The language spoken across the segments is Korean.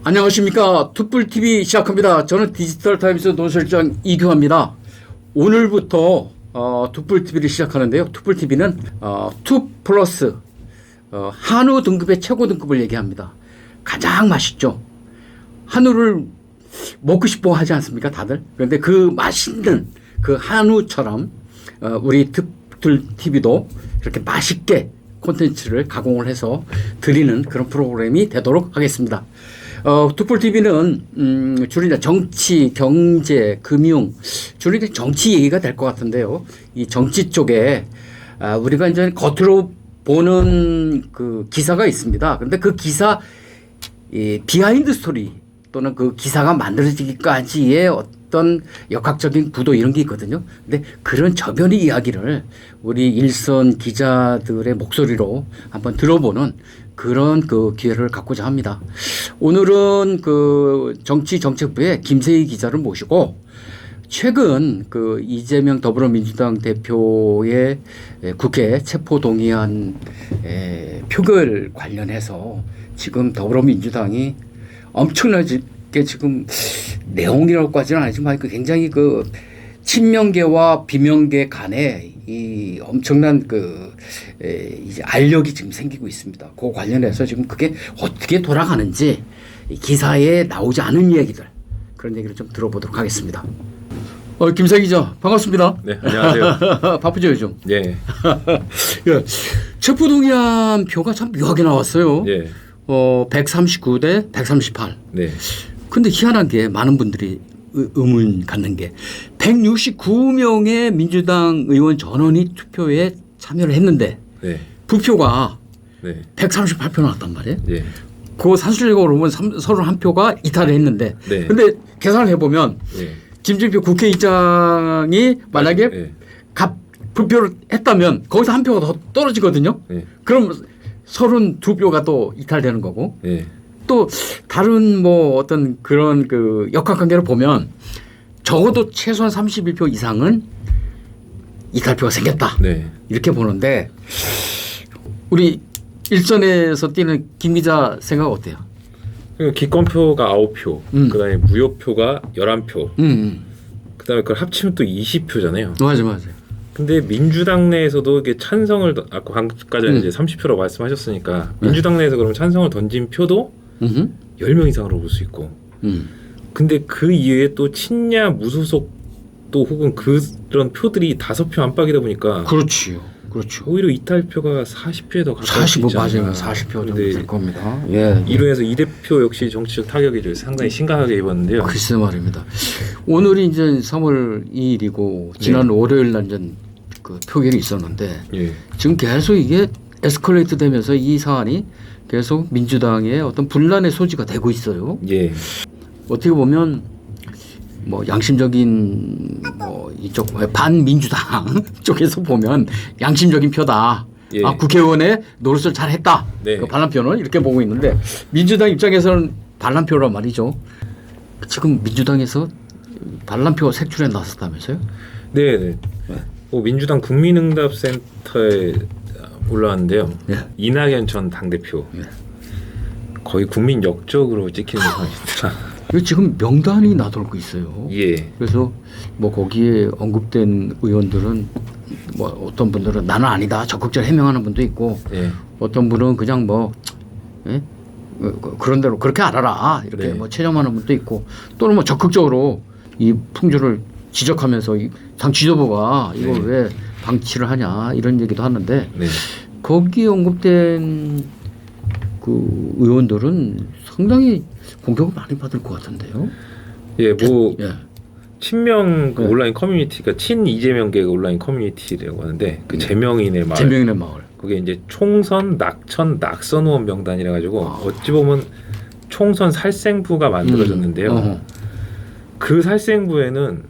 안녕하십니까. 투뿔TV 시작합니다. 저는 디지털타임스 논설장 이규환입니다. 오늘부터 투뿔TV를 시작하는데요. 투뿔TV는 투 플러스 한우 등급의 최고 등급을 얘기합니다. 가장 맛있죠. 한우를 먹고 싶어 하지 않습니까 다들? 그런데 그 맛있는 그 한우처럼 우리 투뿔TV도 이렇게 맛있게 콘텐츠를 가공을 해서 드리는 그런 프로그램이 되도록 하겠습니다. 투뿔TV는 주로 이제 정치, 경제, 금융, 주로 이제 정치 얘기가 될 것 같은데요. 이 정치 쪽에 우리가 이제 겉으로 보는 그 기사가 있습니다. 그런데 그 기사 이 비하인드 스토리 또는 그 기사가 만들어지기까지의 어떤 역학적인 구도 이런 게 있거든요. 근데 그런 저변의 이야기를 우리 일선 기자들의 목소리로 한번 들어보는 그런 그 기회를 갖고자 합니다. 오늘은 그 정치정책부의 김세희 기자를 모시고 최근 그 이재명 더불어민주당 대표의 국회 체포동의안 표결 관련해서 지금 더불어민주당이 엄청나게 지금 내용이라고까지는 아니지만 그 굉장히 그 친명계와 비명계 간에 이 엄청난 이제 알력이 지금 생기고 있습니다. 그 관련해서 지금 그게 어떻게 돌아가는지 기사에 나오지 않은 얘기들 그런 얘기를 좀 들어보도록 하겠습니다. 김세 기자 반갑습니다. 네, 안녕하세요. 바쁘죠 요즘? 네. 예, 체포동의안 표가 참 묘하게 나왔어요. 네. 139대 138. 네. 근데 희한한 게 많은 분들이 의문 갖는 게 169명의 민주당 의원 전원이 투표에 참여를 했는데 네. 부표가 네. 138표 나왔단 말이에요. 네. 그 산술적으로 보면 31표가 이탈을 했는데 네. 근데 계산을 해보면 네. 김진표 국회의장이 만약에 네. 부표를 했다면 거기서 한 표가 더 떨어지거든요. 네. 그럼 32표가 또 이탈되는 거고 네. 또 다른 뭐 어떤 그런 그 역학관계를 보면 적어도 최소한 31표 이상은 이탈표가 생겼다. 네. 이렇게 보는데 우리 일선에서 뛰는 김 기자 생각 어때요? 기권표가 9표, 그다음에 무효표가 11표, 그다음에 그걸 합치면 또 20표잖아요. 맞아요. 근데 민주당 내에서도 이게 찬성을 아까 방금까지 이제 30표라고 말씀하셨으니까 민주당 내에서 그럼 찬성을 던진 표도 10명 이상으로 볼 수 있고. 근데 그 이외에 또 친야 무소속 또 혹은 그런 표들이 5표 안팎이다 보니까 그렇죠. 오히려 이탈표가 40표에 더 가까울 수 45 있지 않나. 맞아요. 40표 정도 될 겁니다. 예. 이로해서 이 대표 역시 정치적 타격이 상당히 심각하게 입었는데요. 글쎄 말입니다. 오늘이 이제 3월 2일이고 지난 월요일 날 이제 그 표결이 있었는데 예. 지금 계속 이게 에스컬레이트 되면서 이 사안이 계속 민주당의 어떤 분란의 소지가 되고 있어요. 예. 어떻게 보면 뭐 양심적인 뭐 이쪽 반민주당 쪽에서 보면 양심적인 표다. 예. 국회의원의 노릇을 잘했다. 네. 그 반란표는 이렇게 보고 있는데 민주당 입장에서는 반란표란 말이죠. 지금 민주당에서 반란표 색출에 나섰다면서요? 네. 민주당 국민응답센터에 올라왔는데요. 예. 이낙연 전 당대표 거의 국민 역적으로 찍히는 상황입니다. 지금 명단이 나돌고 있어요. 예. 그래서 뭐 거기에 언급된 의원들은 뭐 어떤 분들은 나는 아니다 적극적으로 해명하는 분도 있고 예. 어떤 분은 그냥 뭐 그런 대로 그렇게 알아라 이렇게 네. 뭐 체념하는 분도 있고 또는 뭐 적극적으로 이 풍조를 지적하면서 당 지도부가 이걸 왜 방치를 하냐 이런 얘기도 하는데 네. 거기에 언급된 그 의원들은 상당히 공격을 많이 받을 것 같은데요. 예, 뭐 예. 친명 그 온라인 커뮤니티가 친 이재명계 온라인 커뮤니티라고 하는데 그 제명인의 마을. 제명인의 마을. 그게 이제 총선 낙천 낙선 의원 명단이라 가지고 어찌 보면 총선 살생부가 만들어졌는데요. 그 살생부에는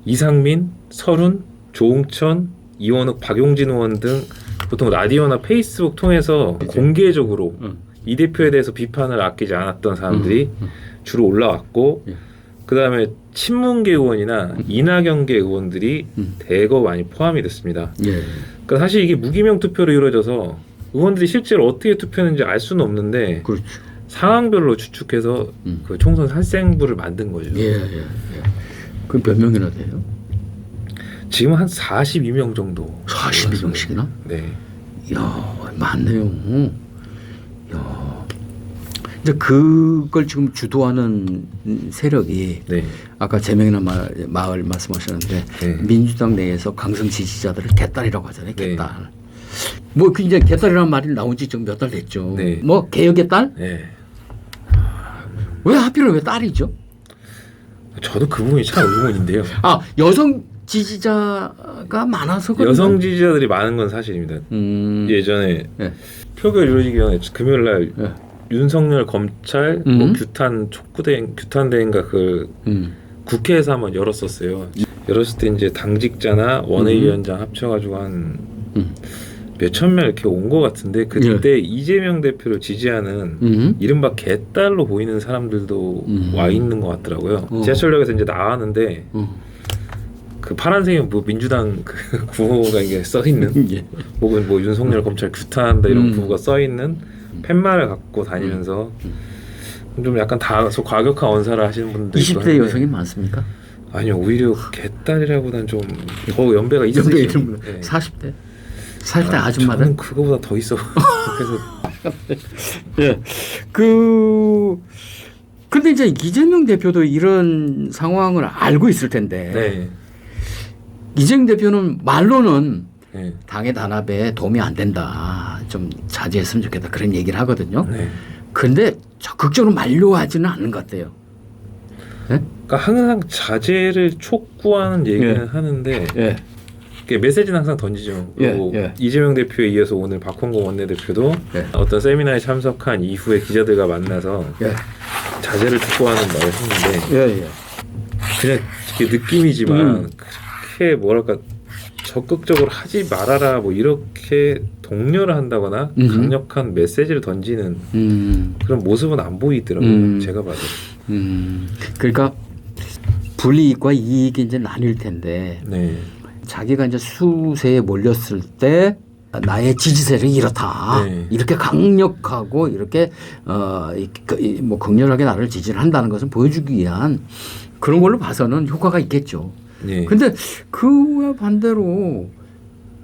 이상민, 설훈, 조응천, 이원욱, 박용진 의원 등 보통 라디오나 페이스북 통해서 공개적으로 이 대표에 대해서 비판을 아끼지 않았던 사람들이 주로 올라왔고 그다음에 친문계 의원이나 이낙연계 의원들이 대거 많이 포함이 됐습니다. 예. 그러니까 사실 이게 무기명 투표로 이루어져서 의원들이 실제로 어떻게 투표했는지 알 수는 없는데 그렇죠. 상황별로 추측해서 그 총선 살생부를 만든 거죠. 예. 그 몇 명이나 돼요? 지금 한 42명 정도. 42명씩이나? 네. 이야, 많네요. 이야. 이제 그걸 지금 주도하는 세력이 네. 아까 제명이나 마을 말씀하셨는데 네. 민주당 내에서 강성 지지자들을 개딸이라고 하잖아요. 네. 개딸. 뭐 그 이제 개딸이라는 말이 나온 지 지금 몇 달 됐죠. 네. 뭐 개혁의 딸? 네. 왜 하필은 왜 딸이죠? 저도 그 부분이 참 의문인데요. 아, 여성 지지자가 많아서 그런가? 여성 지지자들이 많은 건 사실입니다. 예전에 네. 표결 이루어지기 전에 금요일 날 네. 윤석열 검찰 뭐 규탄 촉구대행 규탄대행가 그 국회에서 한번 열었었어요. 열었을 때 이제 당직자나 원외위원장 합쳐가지고 한 몇천 명 이렇게 온 것 같은데 그때 이재명 대표를 지지하는 이른바 개딸로 보이는 사람들도 와 있는 것 같더라고요. 지하철역에서 이제 나왔는데 그 파란색에 뭐 민주당 그 구호가 이게 써 있는 예. 혹은 뭐 윤석열 검찰 규탄한다 이런 구호가 써 있는 팻말을 갖고 다니면서 좀 약간 다소 과격한 언사를 하시는 분들 20대 여성이 많습니까? 아니요 오히려 개딸이라보다는 좀 더 연배가 있으신 분. 네. 40대? 40대 아줌마들? 저는 그거보다 더 있어. 그래서 예. 근데 이제 이재명 대표도 이런 상황을 알고 있을 텐데. 네. 이재명 대표는 말로는 네. 당의 단합에 도움이 안 된다. 좀 자제했으면 좋겠다. 그런 얘기를 하거든요. 네. 근데 적극적으로 만류하지는 않는 것 같아요. 네? 그러니까 항상 자제를 촉구하는 얘기는 예. 하는데 예. 메시지는 항상 던지죠. 그리고 예. 이재명 대표에 이어서 오늘 박홍근 원내대표도 예. 어떤 세미나에 참석한 이후에 기자들과 만나서 예. 자제를 촉구하는 말을 했는데 예. 그냥 이렇게 느낌이지만 그렇게 뭐랄까 적극적으로 하지 말아라 뭐 이렇게 독려를 한다거나 강력한 메시지를 던지는 그런 모습은 안 보이더라고요. 제가 봐도. 그러니까 불이익과 이익이 이제 나뉠 텐데 네. 자기가 이제 수세에 몰렸을 때 나의 지지세력이 이렇다. 네. 이렇게 강력하고 이렇게 뭐 극렬하게 나를 지지를 한다는 것을 보여주기 위한 그런 걸로 봐서는 효과가 있겠죠. 네. 근데 그와 반대로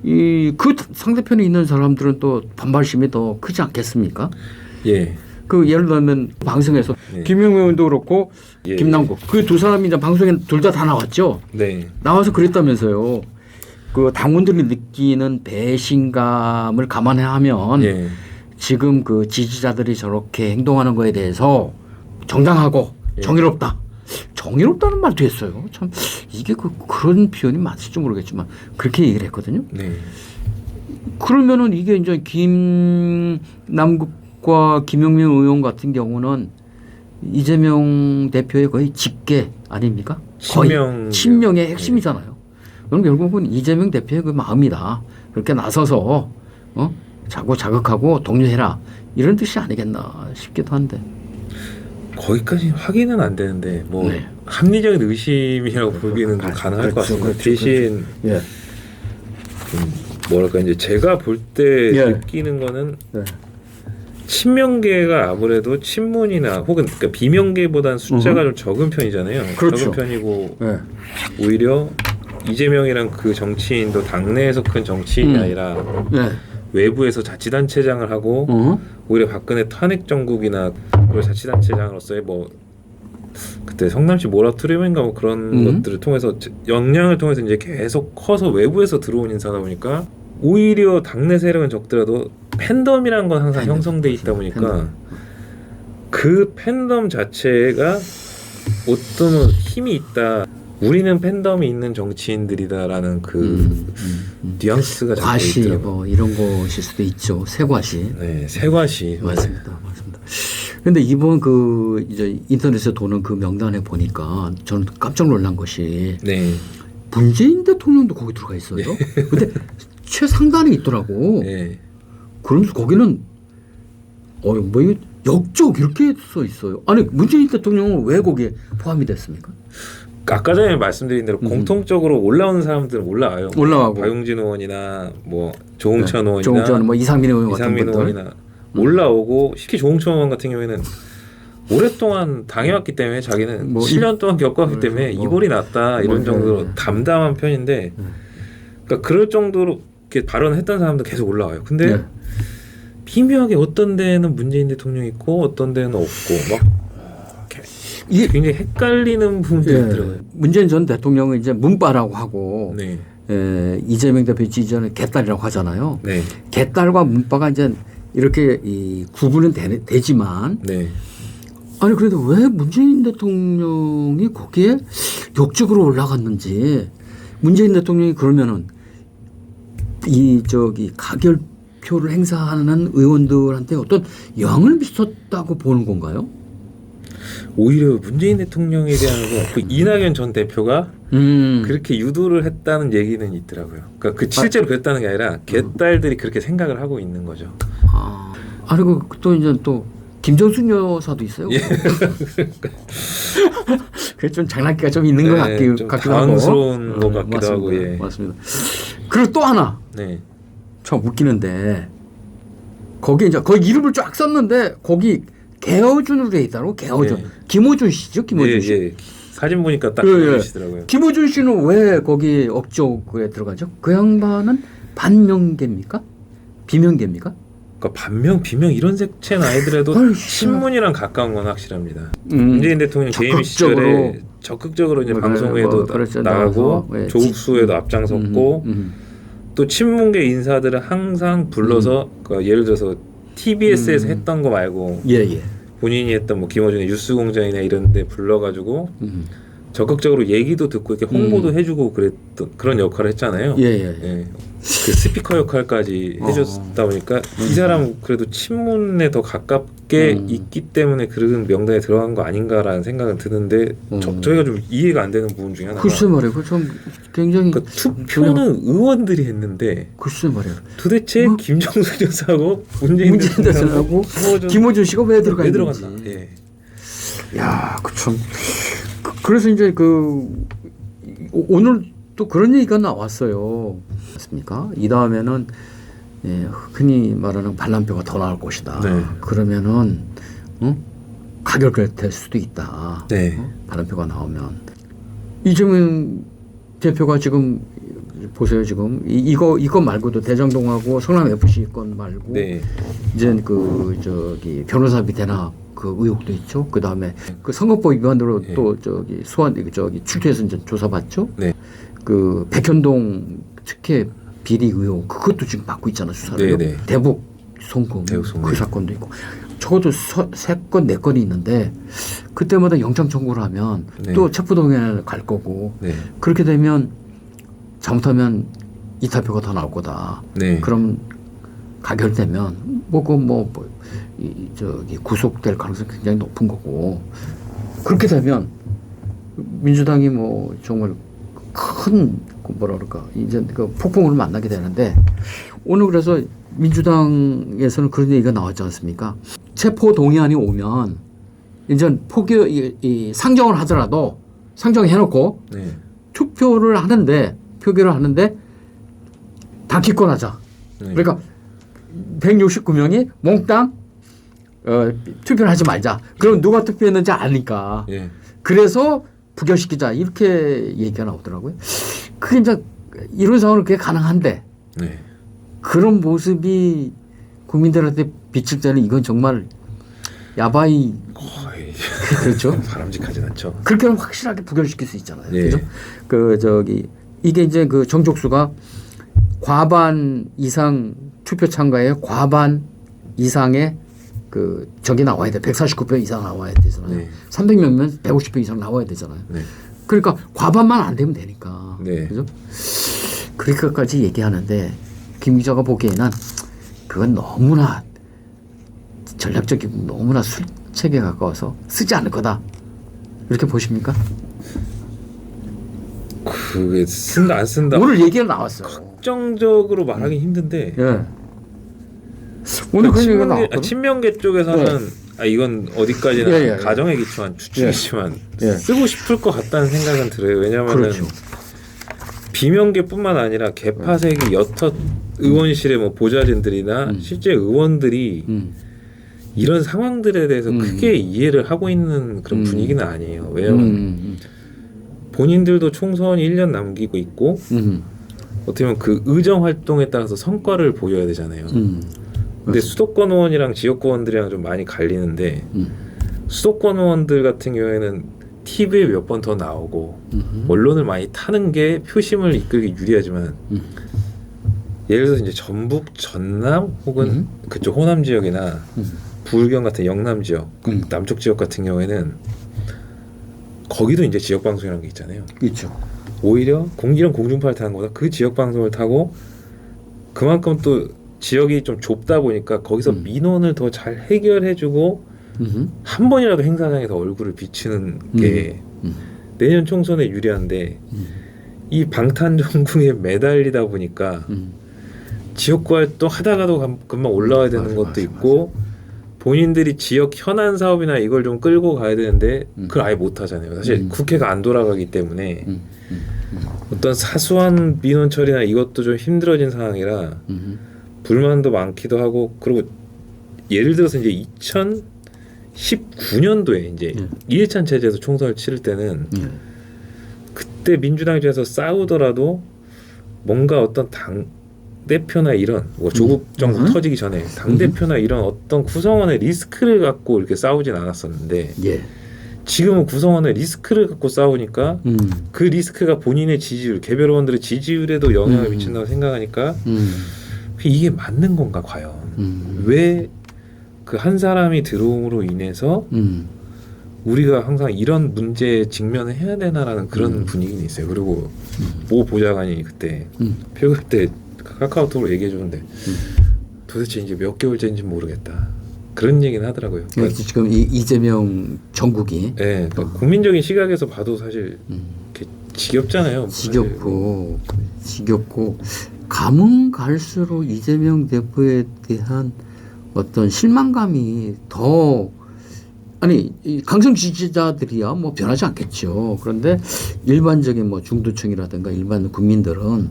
그 상대편에 있는 사람들은 또 반발심이 더 크지 않겠습니까? 예. 그 예를 들면 방송에서 네. 김용명 의원도 그렇고 예. 김남국 그 두 사람이 이제 방송에 둘 다 나왔죠. 네. 나와서 그랬다면서요. 그 당원들이 느끼는 배신감을 감안해야 하면 예. 지금 그 지지자들이 저렇게 행동하는 거에 대해서 정당하고 예. 정의롭다. 정의롭다는 말도 했어요. 참 이게 그런 표현이 맞을지 모르겠지만 그렇게 얘기를 했거든요. 네. 그러면은 이게 이제 김남국과 김용민 의원 같은 경우는 이재명 대표의 거의 직계 아닙니까? 거의 친명의 핵심이잖아요. 그럼 결국은 이재명 대표의 그 마음이다. 그렇게 나서서 자꾸 자극하고 독려해라 이런 뜻이 아니겠나 싶기도 한데. 거기까지 확인은 안 되는데 뭐 네. 합리적인 의심이라고 보기에는 좀 가능할 것 같습니다. 대신 예. 뭐랄까 이제 제가 볼 때 예. 느끼는 거는 네. 친명계가 아무래도 친문이나 혹은 그러니까 비명계보다는 숫자가 좀 적은 편이잖아요. 그렇죠. 적은 편이고 네. 오히려 이재명이랑 그 정치인도 당내에서 큰 정치인이 아니라 네. 외부에서 자치단체장을 하고 오히려 박근혜 탄핵 정국이나 그리고 자치단체장으로서의 뭐 그때 성남시 모라토리움인가 뭐 그런 것들을 통해서 역량을 통해서 이제 계속 커서 외부에서 들어온 인사다 보니까 오히려 당내 세력은 적더라도 팬덤이라는 건 항상 형성돼 있다 보니까 그 팬덤 자체가 어떤 힘이 있다. 우리는 팬덤이 있는 정치인들이다라는 그 뉘앙스가 자꾸 과시 있더라고요. 뭐 이런 것일 수도 있죠. 새과시. 네, 새과시. 맞습니다. 맞습니다. 근데 이번 그 이제 인터넷에 도는 그 명단에 보니까 저는 깜짝 놀란 것이 네. 문재인 대통령도 거기 들어가 있어요. 근데 최상단에 있더라고. 네. 그러면서 거기는 뭐 이거 역적 이렇게 써 있어요. 아니 문재인 대통령은 왜 거기에 포함이 됐습니까? 아까 전에 말씀드린 대로 공통적으로 올라오는 사람들은 올라와요. 올라가고. 박용진 의원이나 뭐 조홍천 의원이나 조홍천 뭐 이상민 의원 같은 이상민 분들. 의원이나 올라오고 특히 조홍천 의원 같은 경우에는 오랫동안 당해왔기 때문에 자기는 뭐 7년 동안 겪어왔기 때문에 뭐 이골이 났다 이런 정도로 담담한 편인데 그러니까 그럴 정도로 이렇게 발언을 했던 사람도 계속 올라와요. 근데 미묘하게 어떤 데는 문재인 대통령이 있고 어떤 데는 없고 막 이게 굉장히 헷갈리는 부분들이 있더라고요. 문재인 전 대통령은 이제 문바라고 하고 네. 이재명 대표 지지자는 개딸이라고 하잖아요. 네. 개딸과 문바가 이제 이렇게 구분은 되지만 네. 아니 그래도 왜 문재인 대통령이 거기에 역적으로 올라갔는지 문재인 대통령이 그러면은 가결표를 행사하는 의원들한테 어떤 영향을 미쳤다고 보는 건가요? 오히려 문재인 대통령에 대한 그 이낙연 전 대표가 그렇게 유도를 했다는 얘기는 있더라고요. 그러니까 그 실제로 그랬다는 게 아니라 개딸들이 그렇게 생각을 하고 있는 거죠. 아니 또 이제 또 김정순 여사도 있어요. 예. 그게 좀 장난기가 좀 있는 것 같기도 하고 당황스러운 것 같기도 맞습니다. 하고 예. 맞습니다. 그리고 또 하나 네. 참 웃기는데 거기 이름을 쫙 썼는데 거기 개어준으로 돼 있다고 개어준 네. 김어준 씨죠 김어준 예, 씨. 예. 사진 보니까 딱 예, 보이시더라고요. 김어준 씨는 왜 거기 억조에 들어가죠? 그 양반은 반명계입니까? 비명계입니까? 그러니까 반명, 비명 이런 색채는 아니더라도 헐, 신문이랑 가까운 건 확실합니다. 문재인 대통령 재임 시절에 적극적으로 이제 방송에도 나가고 조국수에도 앞장섰고 또 친문계 인사들을 항상 불러서 그러니까 예를 들어서 TBS에서 했던 거 말고 본인이 했던 뭐 김어준의 뉴스공장이나 이런 데 불러가지고 적극적으로 얘기도 듣고 이렇게 홍보도 해주고 그랬던 그런 역할을 했잖아요. 예. 그 스피커 역할까지 해줬다 보니까 이 사람은 그래도 친문에 더 가깝게 있기 때문에 그런 명단에 들어간 거 아닌가라는 생각은 드는데 저희가 좀 이해가 안 되는 부분 중에 하나가 글쎄 말이에요. 그 좀 굉장히 그러니까 투표는 의원들이 했는데 글쎄 말이에요. 도대체 김정숙 여사하고 문재인 대통령하고 김어준 씨가 왜 들어갔나? 예. 야, 참. 그래서 이제 오늘 또 그런 얘기가 나왔어요. 맞습니까? 이 다음에는 흔히 말하는 반란표가 더 나올 것이다. 네. 그러면은 가결될 수도 있다. 네. 반란표가 나오면 이재명 대표가 지금 보세요. 지금 이거 말고도 대장동하고 성남 FC 건 말고 네. 이제 변호사비 대납 그 의혹도 있죠. 그 다음에 그 선거법 위반으로 또 출두해서 이제 조사받죠. 네. 그 백현동 특혜 비리 의혹 그것도 지금 받고 있잖아 수사를. 네. 대북 송금 그 사건도 있고 적어도 3건 4건이 있는데 그때마다 영장 청구를 하면 또 체포동의안을 갈 거고 그렇게 되면 잘못하면 이탈표가 더 나올 거다. 그럼 가결되면 구속될 가능성이 굉장히 높은 거고 그렇게 되면 민주당이 정말 큰 이제 그 폭풍을 만나게 되는데 오늘 그래서 민주당에서는 그런 얘기가 나왔지 않습니까? 체포 동의안이 오면 이제 상정을 하더라도 상정해놓고 투표를 하는데 표결을 하는데 다 기권하자. 그러니까 169명이 몽땅 투표를 하지 말자. 그럼 누가 투표했는지 아니까. 그래서 부결시키자 이렇게 얘기가 나오더라고요. 그게 이제 이런 상황은 그게 가능한데 그런 모습이 국민들한테 비칠 때는 이건 정말 야바이 거의 그렇죠. 바람직하진 않죠. 그렇게는 확실하게 부결시킬 수 있잖아요. 예. 그죠? 이게 이제 그 정족수가 과반 이상 투표 참가에 과반 이상의 저기 나와야 돼. 149표 이상 나와야 되잖아요. 300명이면 150표 이상 나와야 되잖아요. 그러니까 과반만 안 되면 되니까. 그죠? 그렇게까지 얘기하는데 김 기자가 보기에는 그건 너무나 전략적이고 너무나 술책에 가까워서 쓰지 않을 거다. 이렇게 보십니까? 그게 쓴다 안 쓴다 오늘 얘기가 나왔어요. 확정적으로 말하기 힘든데 오늘 그런 얘기가 나왔거든. 친명계 쪽에서는 이건 어디까지나 가정에 기초한 추측이지만 쓰고 싶을 것 같다는 생각은 들어요. 왜냐하면 비명계뿐만 아니라 개파색이 여럿 의원실의 보좌진들이나 실제 의원들이 이런 상황들에 대해서 크게 이해를 하고 있는 그런 분위기는 아니에요. 왜냐하면 본인들도 총선이 1년 남기고 있고 어떻게 보면 그 의정 활동에 따라서 성과를 보여야 되잖아요. 근데 수도권 의원이랑 지역구 의원들이랑 좀 많이 갈리는데 수도권 의원들 같은 경우에는 TV에 몇 번 더 나오고 언론을 많이 타는 게 표심을 이끌기 유리하지만 예를 들어서 이제 전북, 전남 혹은 그쪽 호남 지역이나 부울경 같은 영남 지역, 남쪽 지역 같은 경우에는 거기도 이제 지역 방송이라는 게 있잖아요. 그렇죠. 오히려 이런 공중파를 타는 것보다 그 지역 방송을 타고 그만큼 또 지역이 좀 좁다 보니까 거기서 민원을 더 잘 해결해주고 한 번이라도 행사장에서 얼굴을 비추는 게 내년 총선에 유리한데 이 방탄정궁에 매달리다 보니까 지역구 활동 하다가도 금방 올라와야 되는 것도 있고 본인들이 지역 현안 사업이나 이걸 좀 끌고 가야 되는데 그걸 아예 못 하잖아요. 사실 국회가 안 돌아가기 때문에 어떤 사소한 민원 처리나 이것도 좀 힘들어진 상황이라 불만도 많기도 하고 그리고 예를 들어서 이제 2019년도에 이제 이해찬 체제에서 총선을 치를 때는 그때 민주당 입장에서 싸우더라도 뭔가 어떤 당 대표나 이런 뭐 조국 정부 터지기 전에 당 대표나 이런 어떤 구성원의 리스크를 갖고 이렇게 싸우진 않았었는데 지금은 구성원의 리스크를 갖고 싸우니까 그 리스크가 본인의 지지율, 개별 의원들의 지지율에도 영향을 미친다고 생각하니까 이게 맞는 건가 과연? 왜 그 한 사람이 들어옴으로 인해서 우리가 항상 이런 문제에 직면을 해야 되나라는 그런 분위기는 있어요. 그리고 모 보좌관이 그때 표결 때 카카오톡으로 얘기해 주는데 도대체 이제 몇 개월째인지 모르겠다. 그런 얘기는 하더라고요. 그러니까 지금 이재명 정국이 네, 그러니까 국민적인 시각에서 봐도 사실 이렇게 지겹잖아요. 지겹고 가면 갈수록 이재명 대표에 대한 어떤 실망감이 더 아니 이 강성 지지자들이야 뭐 변하지 않겠죠. 그런데 일반적인 뭐 중도층이라든가 일반 국민들은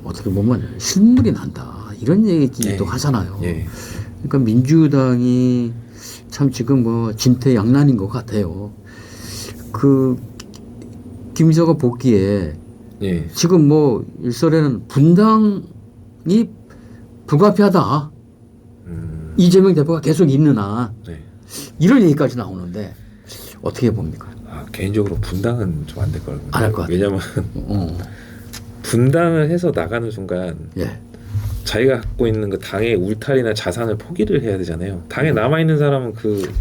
어떻게 보면 실물이 난다 이런 얘기도 하잖아요. 그러니까 민주당이 참 지금 뭐 진퇴양난인 것 같아요. 그 김희서가 보기에 지금 뭐 일설에는 분당이 불가피하다. 이재명 대표가 계속 있는 한 이런 얘기까지 나오는데 어떻게 봅니까? 개인적으로 분당은 좀 안 될 거라고. 안 할 것 같아요. 왜냐면 분당을 해서 나가는 순간 자기가 갖고 있는 그 당의 울타리나 자산을 포기를 해야 되잖아요. 당에 남아 있는 사람은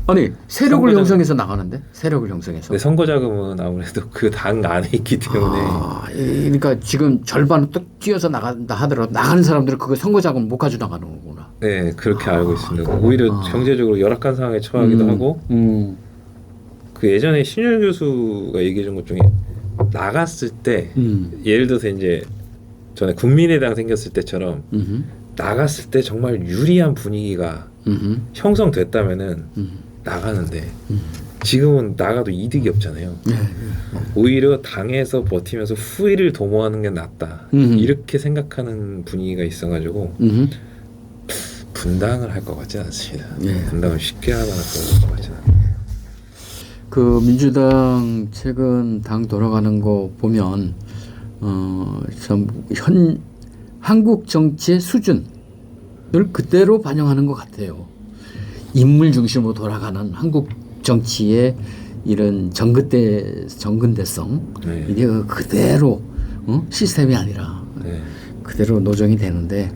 아니 세력을 형성해서 나가는데 세력을 형성해서. 선거 자금은 아무래도 그 당 안에 있기 때문에. 그러니까 지금 절반을 뚝 뛰어서 나간다 하더라도 나가는 사람들은 그거 선거 자금 못 가져 나가는 거구나. 네, 그렇게 알고 있습니다. 오히려 경제적으로 열악한 상황에 처하기도 하고. 그 예전에 신율 교수가 얘기해 준 것 중에 나갔을 때 예를 들어서 이제 전에 국민의당 생겼을 때처럼 나갔을 때 정말 유리한 분위기가 형성됐다면은 나가는데 지금은 나가도 이득이 없잖아요. 오히려 당에서 버티면서 후위를 도모하는 게 낫다. 이렇게 생각하는 분위기가 있어가지고 분당을 할 것 같지 않습니다. 분당을 쉽게 하거나 그럴 것 같지 않아요. 그 민주당 최근 당 돌아가는 거 보면 참 한국 정치의 수준을 그대로 반영하는 것 같아요. 인물 중심으로 돌아가는 한국 정치의 이런 정근대성 이게 그대로 시스템이 아니라 그대로 노정이 되는데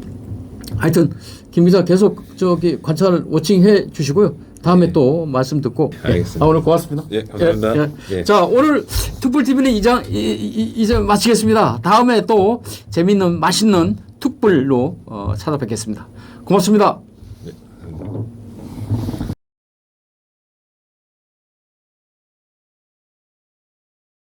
하여튼 김 기자 계속 저기 관찰 워칭해 주시고요. 다음에 또 말씀 듣고. 알겠습니다. 오늘 고맙습니다. 감사합니다. 자, 오늘 툭불TV는 이제 마치겠습니다. 다음에 또 재밌는 맛있는 툭불로 찾아뵙겠습니다. 고맙습니다.